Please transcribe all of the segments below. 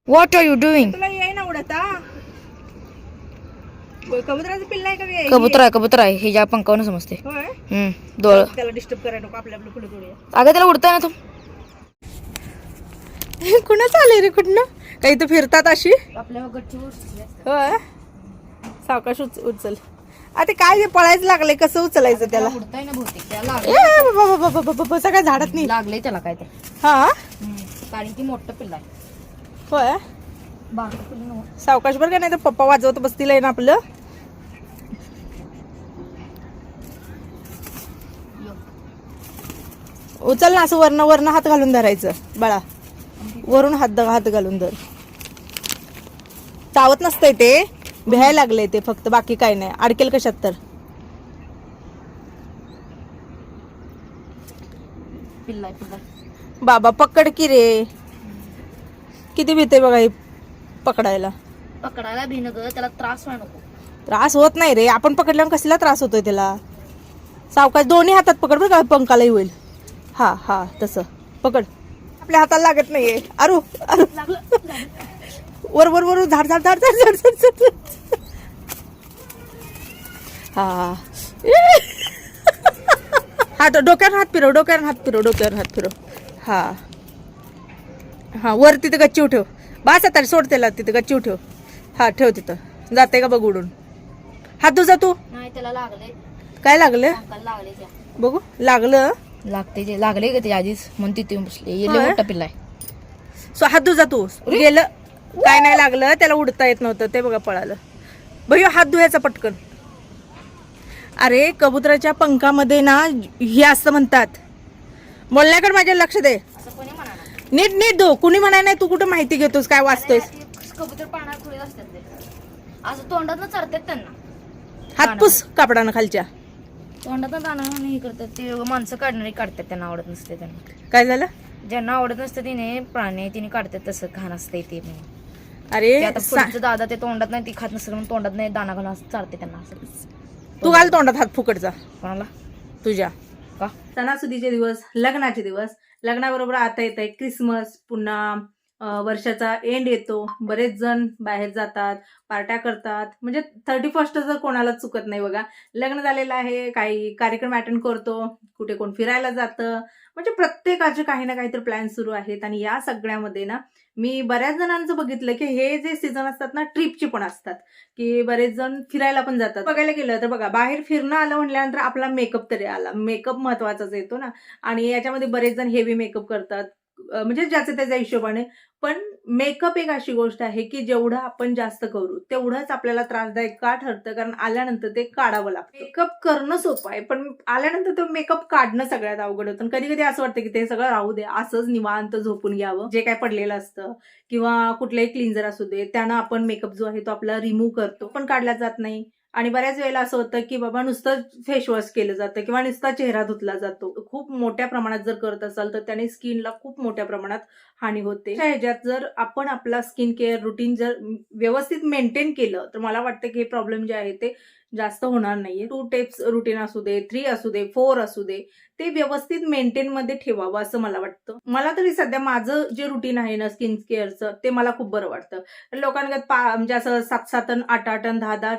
What R you doing? तुला ये ना उडता कबुतराचं पिल्ल आहे का हे? कबूतर आहे हे ज्या पंखावून समजते. होय डोळ त्याला डिस्टर्ब करायला नको आपल्या फुलं तोडूया. अगं त्याला उडताय ना तू. कुणाच आले रे कुठनं काही तर फिरतात अशी. आपल्या गच्चीवर होय सावकाश उचल. आता काय ते पळायचं लागले कसं उचलायचं त्याला? उडताय ना बहुतेक बाबा सगळ्या झाडात नाही लागले त्याला काय ते. हा कारण की मोठं पिल्ला आहे. होय बारकं पिल्लं नव्हतं. सावकाश बरं का नाही तर पप्पा वाजवत बसतील आहे ना आपलं. उचल ना असं वरनं हात घालून धरायचं बाळा. वरून हात घालून धर. चावत नसतंय ते भ्यायला लागले ते फक्त बाकी काय नाही. अडकेल कशात तर. पिल्ला बाबा पकड की रे. किती भीते बघा हे पकडायला. पकडायला भिन ग त्याला त्रास व्हायला नको. त्रास होत नाही रे आपण पकडल्यावर कसला त्रास होतोय त्याला. सावकाश दोन्ही हातात पकड बरं का पंखालाही होईल. हा हा तसं पकड. आपल्या हाताला लागत नाहीये. अरू वर वर वर झाड झाड झाड झाड झाड झाड. हा हा डोक्यावर हात फिरव डोक्यावर हात फिरव. हा हा वर तिथं गच्चीव ठेव. बास आता सोड त्याला तिथं गच्चीव ठेव. हा ठेव तिथं जाते का बघ उडून. हात तुझा तू. नाही त्याला लागले. काय लागलं लागले बघू. लागलं लागते जे लागले का ते आधीच म्हणून तिथे येऊन बसले. होय? मोठा पिल्ला आहे. सो हात तुझा तू गेलं. काय नाही लागलं त्याला उडता येत नव्हतं ते बघा पळालं. भैया हात धुवायचा पटकन. अरे कबुतराच्या पंखामध्ये ना हे असं म्हणतात. बोलण्याकडे माझ्या लक्ष दे. असं कोणी म्हणा नीट नीट धो. कुणी म्हणाय नाही तू कुठं माहिती घेतोस काय वाचतोयस. कबूतर पाण्यात खुले असतात ते असं तोंडात चरतात त्यांना. हातपूस कापडानं खालच्या. तोंडात दाणं हे करतात ते माणसं काढणारी काढतात त्यांना आवडत नसते. त्यांना काय झालं ज्यांना आवडत नसतं तिने प्राणी तिने काढतात तसं घाण असते ते. अरे आता पुढचं दादा ते तोंडात नाही ती खात नसेल म्हणून तोंडात नाही दाना घालून असं चालते त्यांना असं. तू घाल तोंडात हात फुकटचा कोणाला तुझ्या. का सणासुदीचे दिवस लग्नाचे दिवस. लग्नाबरोबर आता येत आहे क्रिसमस. पुन्हा वर्षाचा एंड येतो. बरेच जण बाहेर जातात पार्ट्या करतात. म्हणजे 31 जर कोणाला चुकत नाही बघा. लग्न झालेलं आहे काही कार्यक्रम अटेंड करतो. कुठे कोण फिरायला जातं. म्हणजे प्रत्येकाचे काही ना काहीतरी प्लॅन सुरू आहेत. आणि या सगळ्यामध्ये ना मी बऱ्याच जणांचं बघितलं की हे जे सीझन असतात ना ट्रिपचे पण असतात. की बरेच जण फिरायला पण जातात. बघायला गेलं तर बघा बाहेर फिरणं आलं म्हटल्यानंतर आपला मेकअप तरी आला. मेकअप महत्वाचाच येतो ना. आणि याच्यामध्ये बरेच जण हेवी मेकअप करतात. म्हणजे ज्याच्या त्याच्या हिशोबाने. पण मेकअप एक अशी गोष्ट आहे की जेवढं आपण जास्त करू तेवढंच आपल्याला त्रासदायक का ठरतं. कारण आल्यानंतर ते काढावं लागतं. मेकअप करणं सोपं आहे पण आल्यानंतर तो मेकअप काढणं सगळ्यात अवघड होतं. कधी कधी असं वाटतं की ते सगळं राहू दे असंच निवांत झोपून घ्यावं. जे काय पडलेलं असतं किंवा कुठलंही क्लिन्झर असू दे त्यानं आपण मेकअप जो आहे तो आपला रिमूव्ह करतो पण काढला जात नाही. आणि बऱ्याच वेळेला असं होतं की बाबा नुसतं फेसवॉश केलं जातं किंवा नुसता चेहरा धुतला जातो. खूप मोठ्या प्रमाणात जर करत असाल तर त्याने स्किनला खूप मोठ्या प्रमाणात हानी होते. ह्याच्यात जर आपण आपला स्किन केअर रुटीन जर व्यवस्थित मेंटेन केलं तर मला वाटतं की हे प्रॉब्लेम जे आहे ते जास्त होणार नाहीये. 2 टिप्स रुटीन असू दे 3 असू दे 4 असू दे ते व्यवस्थित मेंटेन मध्ये ठेवावं असं मला वाटतं. मला तरी सध्या माझं जे रुटीन आहे ना स्किन केअरचं ते मला खूप बरं वाटतं. लोकांगत म्हणजे असं 7-7 आणि 8-8 आणि 10-10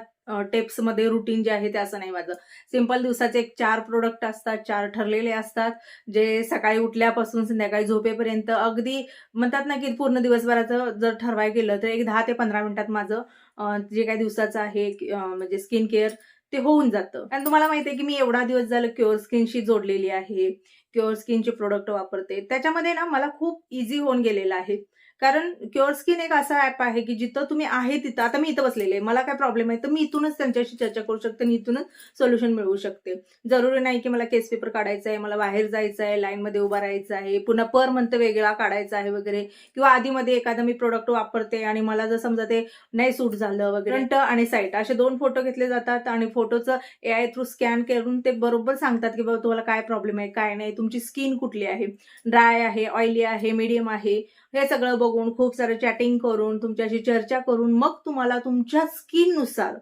टिप्स मध्ये रुटीन जे आहे ते असं नाही माझं. सिंपल दिवसाचे 4 प्रोडक्ट असतात. 4 ठरलेले असतात जे सकाळी उठल्यापासून संध्याकाळी झोपेपर्यंत अगदी म्हणतात ना की पूर्ण दिवसभराचं जर ठरवायला गेलं तर एक 10 ते 15 मिनिटात माझं जे काही दिवसाचं आहे म्हणजे स्किन केअर ते होऊन जातं. आणि तुम्हाला माहिती आहे की मी एवढा दिवस झालं क्युअर स्किनशी जोडलेली आहे. क्युअर स्किनचे प्रोडक्ट वापरते. त्याच्यामध्ये ना मला खूप इझी होऊन गेलेलं आहे. कारण क्युअर स्किन एक असा ऍप आहे की जिथं तुम्ही आहे तिथं. आता मी इथं बसलेले मला काय प्रॉब्लेम आहे तर मी इथूनच त्यांच्याशी चर्चा करू शकते आणि इथूनच सोल्युशन मिळवू शकते. जरुरी नाही की मला केस पेपर काढायचा आहे, मला बाहेर जायचं आहे, लाईन मध्ये उभा राहायचं आहे, पुन्हा पर मंथ वेगळा काढायचा आहे वगैरे. किंवा आधीमध्ये एखादं मी प्रोडक्ट वापरते आणि मला जर समजा ते नाही सूट झालं वगैरे फ्रंट आणि साईड असे 2 फोटो घेतले जातात आणि फोटोचं AI थ्रू स्कॅन करून ते बरोबर सांगतात की बाबा तुम्हाला काय प्रॉब्लेम आहे काय नाही, तुमची स्किन कुठली आहे, ड्राय आहे, ऑइली आहे, मीडियम आहे, हे सगळं बघून खूप सारं चॅटिंग करून तुमच्याशी चर्चा करून मग तुम्हाला तुमच्या स्किननुसार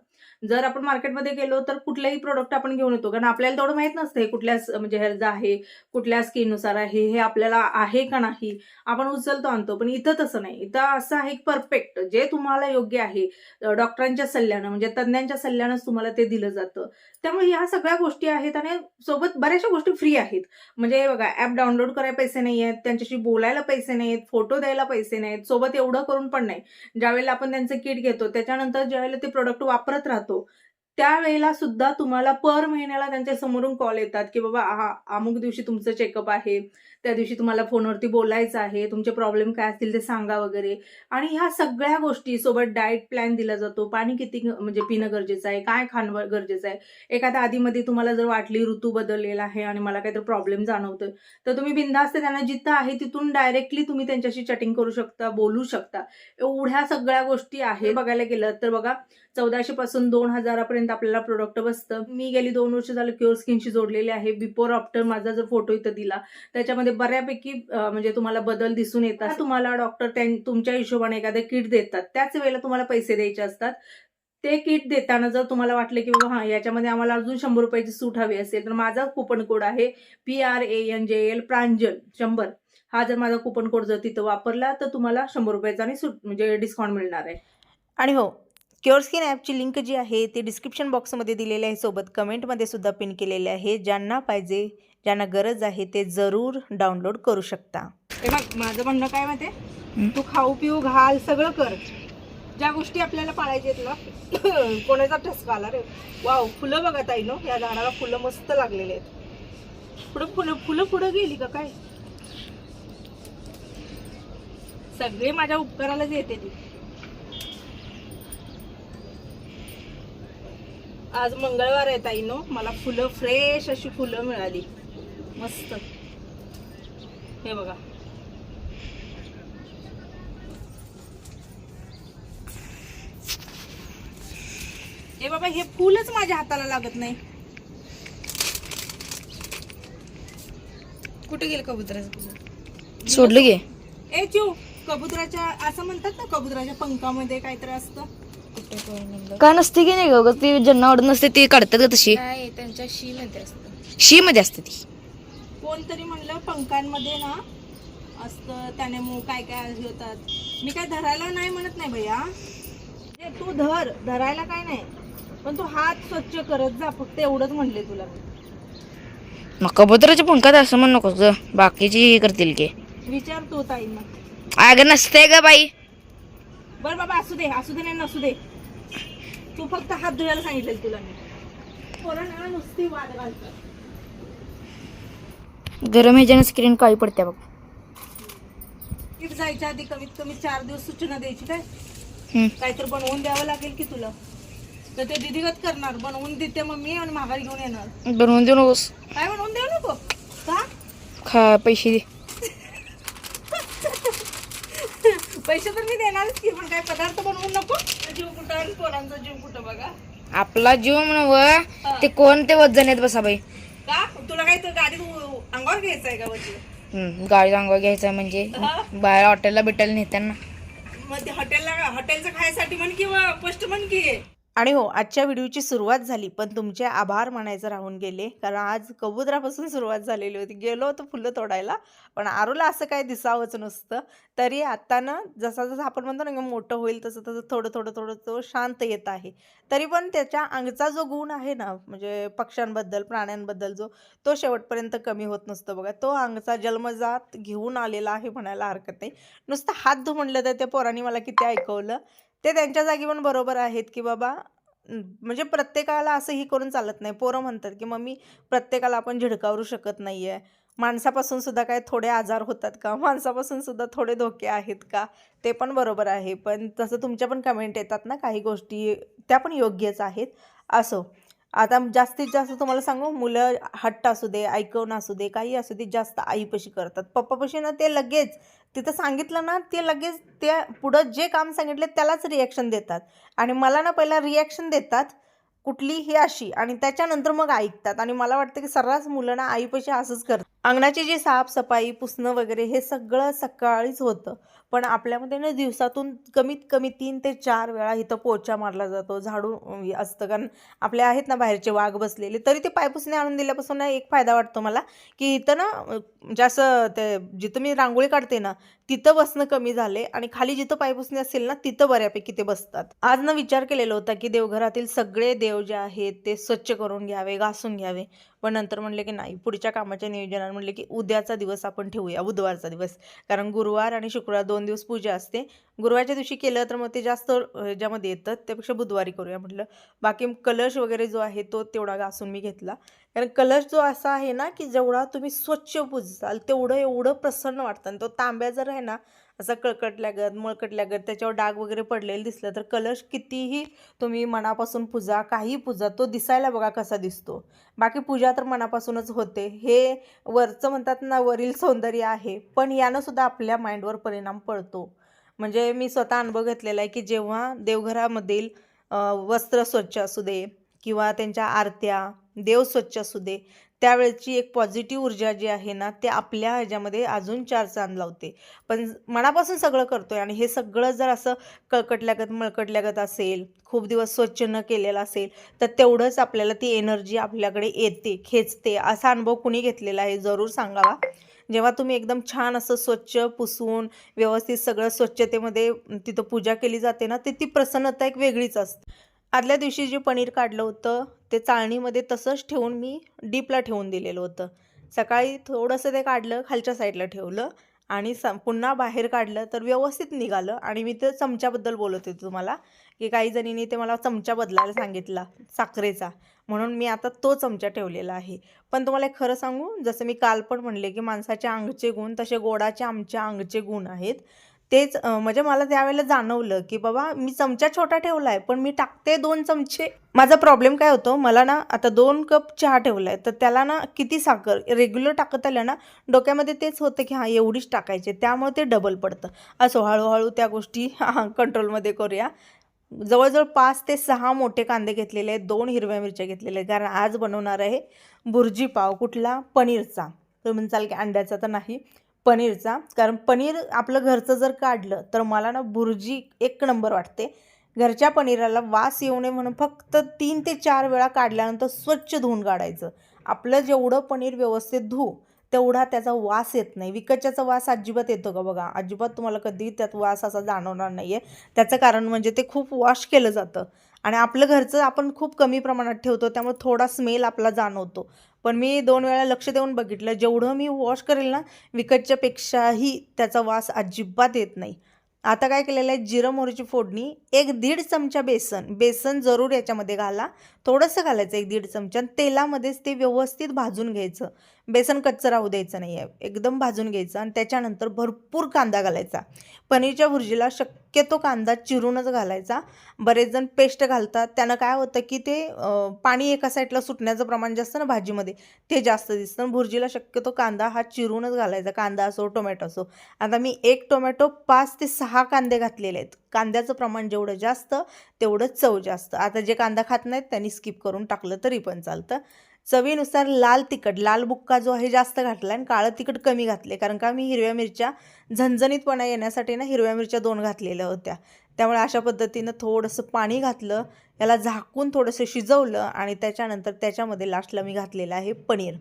जर आपण मार्केटमध्ये गेलो तर कुठलंही प्रोडक्ट आपण घेऊन येतो, कारण आपल्याला तेवढं माहित नसतं हे कुठल्या म्हणजे हेल्थ आहे, कुठल्या स्किननुसार आहे, हे आपल्याला आहे का नाही, आपण उचलतो आणतो. पण इथं तसं नाही. इथं असं आहे परफेक्ट जे तुम्हाला योग्य आहे, डॉक्टरांच्या सल्ल्यानं म्हणजे तज्ञांच्या सल्ल्यानंच तुम्हाला ते दिलं जातं. त्यामुळे ह्या सगळ्या गोष्टी आहेत आणि सोबत बऱ्याचशा गोष्टी फ्री आहेत. म्हणजे बघा, ॲप डाउनलोड करायला पैसे नाही आहेत, त्यांच्याशी बोलायला पैसे नाहीत, फोटो द्यायला पैसे नाहीत, सोबत एवढं करून पण नाही. ज्यावेळेला आपण त्यांचं किट घेतो, त्याच्यानंतर ज्यावेळेला ते प्रोडक्ट वापरत राहतो, त्यावेळेला सुद्धा तुम्हाला पर महिन्याला त्यांच्या समोरून कॉल येतात, की बाबा अमुक दिवशी तुमचं चेकअप आहे, त्या दिवशी तुम्हाला फोनवरती बोलायचं आहे, तुमचे प्रॉब्लेम काय असतील ते सांगा वगैरे. आणि ह्या सगळ्या गोष्टी सोबत डाएट प्लॅन दिला जातो. पाणी किती म्हणजे पिणं गरजेचं आहे, काय खाणं गरजेचं आहे. एखाद्या आधीमध्ये तुम्हाला जर वाटली ऋतू बदललेला आहे आणि मला काहीतरी प्रॉब्लेम जाणवतोय, तर तुम्ही बिनधास्त त्यांना जिथं आहे तिथून डायरेक्टली तुम्ही त्यांच्याशी चॅटिंग करू शकता, बोलू शकता. एवढ्या सगळ्या गोष्टी आहेत. बघायला गेलं तर बघा, 1400 पासून 2000 पर्यंत आपल्याला प्रोडक्ट बसतं. मी गेली 2 वर्ष झालं क्युअर स्किनशी जोडलेली आहे. बिफोर आफ्टर माझा जर फोटो इथं दिला, त्याच्यामध्ये बऱ्यापैकी म्हणजे तुम्हाला बदल दिसून येतात. तुम्हाला डॉक्टर तुमच्या हिशोबाने एखादं किट देतात, त्याच वेळेला तुम्हाला पैसे द्यायचे असतात. ते किट देताना जर तुम्हाला वाटलं की बाबा हां, याच्यामध्ये आम्हाला अजून 100 रुपयाची सूट हवी असेल, तर माझा कुपन कोड आहे PRANJL प्रांजल 100. हा जर माझा कुपन कोड जर तिथं वापरला तर तुम्हाला 100 रुपयाचा आणि सूट म्हणजे डिस्काउंट मिळणार आहे. आणि हो, क्युअर स्किन ॲपची लिंक जी आहे ती डिस्क्रिप्शन बॉक्समध्ये दिलेली आहे, सोबत कमेंटमध्ये सुद्धा पिन केलेले आहे. ज्यांना पाहिजे, ज्यांना गरज आहे ते जरूर डाउनलोड करू शकता. हे बघ, माझं म्हणणं काय माहिती आहे, तू खाऊ पिऊ घाल सगळं कर, ज्या गोष्टी आपल्याला पाळायच्या आहेत ना. कोणाचा ठसका आला रे. वाव, फुलं बघा ताई नो, या झाडाला फुलं मस्त लागलेले आहेत. फुलं पुढं गेली का काय? सगळे माझ्या उपकारालाच येते ती. आज मंगळवार आहे ताई नो, मला फुलं फ्रेश अशी फुलं मिळाली मस्त. हे बघा, हे बाबा, हे फुलच माझ्या हाताला लागत नाही. कुठे गेलं कबुतराचं? सोडलं गे. ए चिव, कबुतराच्या असं म्हणतात ना, कबुतराच्या पंखामध्ये काहीतरी असतं. का नसते की नाही ग, ती ज्यांना आवडत नसते ते काढतात का तशी? नाही, त्यांच्या शी मध्ये असतं. शी मध्ये असते ती. कोणतरी म्हणलं पंखांमध्ये ना असतं, त्याने काय काय होतात. मी काय धरायला नाही म्हणत नाही भैया, तू धरायला काय नाही, पण तू हात स्वच्छ करत जा, फक्त एवढंच म्हणले तुला. मग कबुतराच्या पंखात असं म्हण नको ग, बाकीची करतील की. विचार तू ताईंना. अगं नसते ग बाई. बरं बाबा, असू दे नाही नसू दे, तू फक्त हात धुवायला सांगितलं तुला मी. पोरांना नुसती वाद घालतात. गरम ह्याच्यानं स्क्रीन काळी पडते बघ. किट जायच्या आधी कमीत कमी 4 दिवस सूचना द्यायची. काय हम्म. काहीतरी बनवून द्यावं लागेल की तुला, तर ते दिदीगत करणार. बनवून देते मम्मी आणि माघारी घेऊन येणार. बनवून देऊ नकोस. काय बनवून देऊ नको का? खा, पैसे दे. पैसे तर मी देणारच की, पण काय पदार्थ बनवून नको. जीव कुठं आणि पोरांचा जीव कुठं बघा. आपला जीव म्हणव ते कोण ते वजन येत बसा बाई. का तुला काय तर गाडीत अंगावर घ्यायचं आहे का वरती? गाडी अंगावर घ्यायचा म्हणजे बाहेर हॉटेलला बिटायला नेत्यांना. मग ते हॉटेलचं खायसाठी म्हण किंवा पोस्ट म्हण की. आणि हो, आजच्या व्हिडिओची सुरुवात झाली, पण तुमचे आभार मानायचं राहून गेले, कारण आज कबुतरापासून सुरुवात झालेली होती. गेलो होतो फुलं तोडायला, पण आरूला असं काय दिसावंच नसतं. तरी आता ना जसं आपण म्हणतो ना मोठं होईल तसं तसं थोडं तो शांत येत आहे. तरी पण त्याच्या अंगचा जो गुण आहे ना, म्हणजे पक्ष्यांबद्दल प्राण्यांबद्दल तो शेवटपर्यंत कमी होत नसतो बघा. तो अंगचा जन्मजात घेऊन आलेला आहे म्हणायला हरकत नाही. नुसतं हात धु म्हणलं तर त्या पोरांनी मला किती ऐकवलं. ते त्यांच्या जागी पण बरोबर आहेत की बाबा, म्हणजे प्रत्येकाला असंही करून चालत नाही. पोरं म्हणतात की मम्मी, प्रत्येकाला आपण झिडकावरू शकत नाही आहे. माणसापासून सुद्धा काय थोडे आजार होतात का, माणसापासून सुद्धा थोडे धोके आहेत का, ते पण बरोबर आहे. पण तसं तुमच्या पण कमेंट येतात ना, काही गोष्टी त्या पण योग्यच आहेत. असो, आता जास्तीत जास्त तुम्हाला सांगू, मुलं हट्ट असू दे, ऐकवणं असू दे, काही असू दे, जास्त आईपाशी करतात. पप्पापाशी ना ते लगेच तिथं सांगितलं ना, ते लगेच ते पुढं जे काम सांगितले त्यालाच रिॲक्शन देतात. आणि मला ना पहिला रिॲक्शन देतात कुठलीही अशी, आणि त्याच्यानंतर मग ऐकतात. आणि मला वाटतं की सर्रास मुलं ना आईपाशी असंच करतात. अंगणाची जी साफसफाई पुसणं वगैरे हे सगळं सकाळीच होतं. पण आपल्यामध्ये ना दिवसातून कमीत कमी 3 ते 4 वेळा इथं पोचा मारला जातो, झाडू असतं. कारण आपले आहेत ना बाहेरचे वाघ बसलेले, तरी ते पायपुसणे आणून दिल्यापासून ना एक फायदा वाटतो मला, की इथं ना म्हणजे असं ते जिथं मी रांगोळी काढते ना तिथं बसणं कमी झाले आणि खाली जिथं पायपुसणे असेल ना तिथं बऱ्यापैकी ते बसतात. आज ना विचार केलेला होता, की देवघरातील सगळे देव जे आहेत ते स्वच्छ करून घ्यावे, घासून घ्यावे. पण नंतर म्हणले की नाही, पुढच्या कामाच्या नियोजनात म्हणले की उद्याचा दिवस आपण ठेवूया, बुधवारचा दिवस. कारण गुरुवार आणि शुक्रवार 2 दिवस पूजा असते. गुरुवारच्या दिवशी केलं तर मग ते जास्त ह्याच्यामध्ये येतं, त्यापेक्षा बुधवारी करूया म्हटलं. बाकी कलश वगैरे जो आहे तो तेवढा घासून मी घेतला. कारण कलश जो असा आहे ना, की जेवढा तुम्ही स्वच्छ पुजसाल तेवढं एवढं प्रसन्न वाटतं. आणि तो तांब्या जर आहे ना असा कळकटल्यागत मळकटल्यागत त्याच्यावर डाग वगैरे पडलेलं दिसलं तर कलश कितीही तुम्ही मनापासून पूजा, काही पूजा, तो दिसायला बघा कसा दिसतो. बाकी पूजा तर मनापासूनच होते. हे वरचं म्हणतात ना वरील सौंदर्य आहे, पण यानं सुद्धा आपल्या माइंडवर परिणाम पडतो. म्हणजे मी स्वतः अनुभव घेतलेला आहे, की जेव्हा देवघरामधील वस्त्र स्वच्छ असू दे किंवा त्यांच्या आरत्या, देव स्वच्छ असू दे, त्यावेळची एक पॉझिटिव्ह ऊर्जा जी आहे ना ते आपल्या ह्याच्यामध्ये अजून 4 चांद लावते. पण मनापासून सगळं करतोय आणि हे सगळं जर असं कळकटल्यागत मळकटल्यागत असेल, खूप दिवस स्वच्छ न केलेलं असेल, तर तेवढंच आपल्याला ती एनर्जी आपल्याकडे येते, खेचते. असा अनुभव कुणी घेतलेला आहे जरूर सांगावा. जेव्हा तुम्ही एकदम छान असं स्वच्छ पुसून व्यवस्थित सगळं स्वच्छतेमध्ये तिथं पूजा केली जाते ना, ती प्रसन्नता एक वेगळीच असते. आदल्या दिवशी जे पनीर काढलं होतं ते चाळणीमध्ये तसंच ठेवून मी डीपला ठेवून दिलेलं होतं. सकाळी थोडंसं ते काढलं, खालच्या साईडला ठेवलं आणि पुन्हा बाहेर काढलं तर व्यवस्थित निघालं. आणि मी ते चमच्याबद्दल बोलत होते तुम्हाला, की काही जणींनी ते मला चमचा बदलायला सांगितला साखरेचा, म्हणून मी आता तो चमचा ठेवलेला आहे. पण तुम्हाला एक खरं सांगू, जसं मी काल पण म्हणले, की माणसाच्या अंगचे गुण तसे गोडाचे आमच्या अंगचे गुण आहेत. तेच म्हणजे मला त्यावेळेला जाणवलं, की बाबा मी चमचा छोटा ठेवला आहे, पण मी टाकते 2 चमचे. माझा प्रॉब्लेम काय होतो, मला ना आता 2 कप चहा ठेवला आहे, तर त्याला ना किती साखर रेग्युलर टाकत आलं ना, डोक्यामध्ये तेच होतं, की हां एवढीच टाकायची, त्यामुळे ते डबल पडतं. असो हळूहळू त्या गोष्टी कंट्रोलमध्ये करूया. जवळजवळ 5 ते 6 मोठे कांदे घेतलेले आहेत, 2 हिरव्या मिरच्या घेतलेल्या आहेत. कारण आज बनवणार आहे बुर्जी पाव. कुठला? पनीरचा. तुम्ही म्हणसाल की अंड्याचा तर नाही, पनीरचा. कारण पनीर आपलं घरचं जर काढलं तर मला ना बुर्जी एक नंबर वाटते. घरच्या पनीराला वास येऊ नये म्हणून फक्त 3 ते 4 वेळा काढल्यानंतर स्वच्छ धुवून काढायचं. आपलं जेवढं पनीर व्यवस्थित धुवू तेवढा त्याचा वास येत नाही. विकतच्याचा वास अजिबात येतो का बघा? अजिबात तुम्हाला कधी त्यात वास असा जाणवणार नाही आहे. त्याचं कारण म्हणजे ते खूप वॉश केलं जातं आणि आपलं घरचं आपण खूप कमी प्रमाणात ठेवतो, त्यामुळे थोडा स्मेल आपला जाणवतो. पण मी 2 वेळा लक्ष देऊन बघितलं, जेवढं मी वॉश करेल ना विकतच्यापेक्षाही त्याचा वास अजिबात येत नाही. आता काय केलेलं आहे, जिरं मोहरीची फोडणी, 1-1.5 चमचा बेसन जरूर याच्यामध्ये घाला. थोडंसं घालायचं 1-1.5 चमचा आणि तेलामध्येच ते व्यवस्थित भाजून घ्यायचं. बेसन कच्चं राहू द्यायचं नाही आहे, एकदम भाजून घ्यायचं. आणि त्याच्यानंतर भरपूर कांदा घालायचा. पनीरच्या भुर्जीला शक्यतो कांदा चिरूनच घालायचा. बरेच जण पेस्ट घालतात, त्यानं काय होतं की ते पाणी एका साईडला सुटण्याचं प्रमाण जास्त ना भाजीमध्ये, ते जास्त दिसतं. भुर्जीला शक्यतो कांदा हा चिरूनच घालायचा, कांदा असो टोमॅटो असो. आता मी 1 टोमॅटो 5 ते 6 कांदे घातलेले आहेत. कांद्याचं प्रमाण जेवढं जास्त तेवढं चव जास्त. आता जे कांदा खात नाहीत त्यांनी स्किप करून टाकलं तरी पण चालतं. चवीनुसार लाल तिखट, लाल बुक्का जो आहे जास्त घातला आणि काळं तिखट कमी घातले. कारण का मी हिरव्या मिरच्या झणझणीतपणा येण्यासाठी ना हिरव्या मिरच्या 2 घातलेल्या होत्या. त्यामुळे अशा पद्धतीनं थोडंसं पाणी घातलं, याला झाकून थोडंसं शिजवलं आणि त्याच्यानंतर त्याच्यामध्ये लास्टला मी घातलेलं आहे पनीर.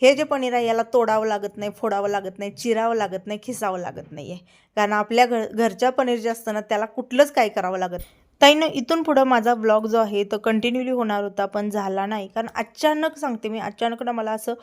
हे जे पनीर आहे याला तोडावं लागत नाही, फोडावं लागत नाही, चिरावं लागत नाही, खिसावं लागत नाही आहे. कारण आपल्या घरच्या पनीर जे असतं ना त्याला कुठलंच काही करावं लागत. ताईनं इथून पुढं माझा ब्लॉग जो आहे तो कंटिन्यूली होणार होता, पण झाला नाही. कारण अचानक सांगते मी, अचानक ना मला असं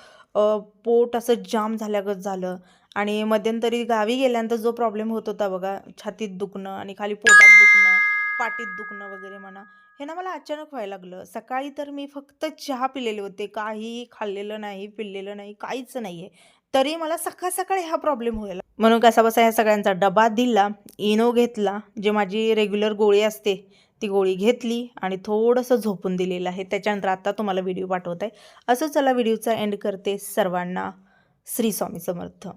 पोट असं जाम झाल्यागत झालं. आणि मध्यंतरी गावी गेल्यानंतर जो प्रॉब्लेम होत होता बघा, छातीत दुखणं आणि खाली पोटात दुखणं, पाठीत दुखणं वगैरे म्हणा, हे ना मला अचानक व्हायला लागलं. सकाळी तर मी फक्त चहा पिलेले होते, काहीही खाल्लेलं नाही, पिल्लेलं नाही, काहीच नाही आहे. तरी मला सकाळ सकाळी हा प्रॉब्लेम व्हायला. म्हणून कसा बसा ह्या सगळ्यांचा डबा दिला, इनो घेतला, जे माझी रेग्युलर गोळी असते ती गोळी घेतली आणि थोडंसं झोपून दिलेलं आहे. त्याच्यानंतर आता तुम्हाला व्हिडिओ पाठवत आहे. असं चला व्हिडिओचा एंड करते. सर्वांना श्री स्वामी समर्थ.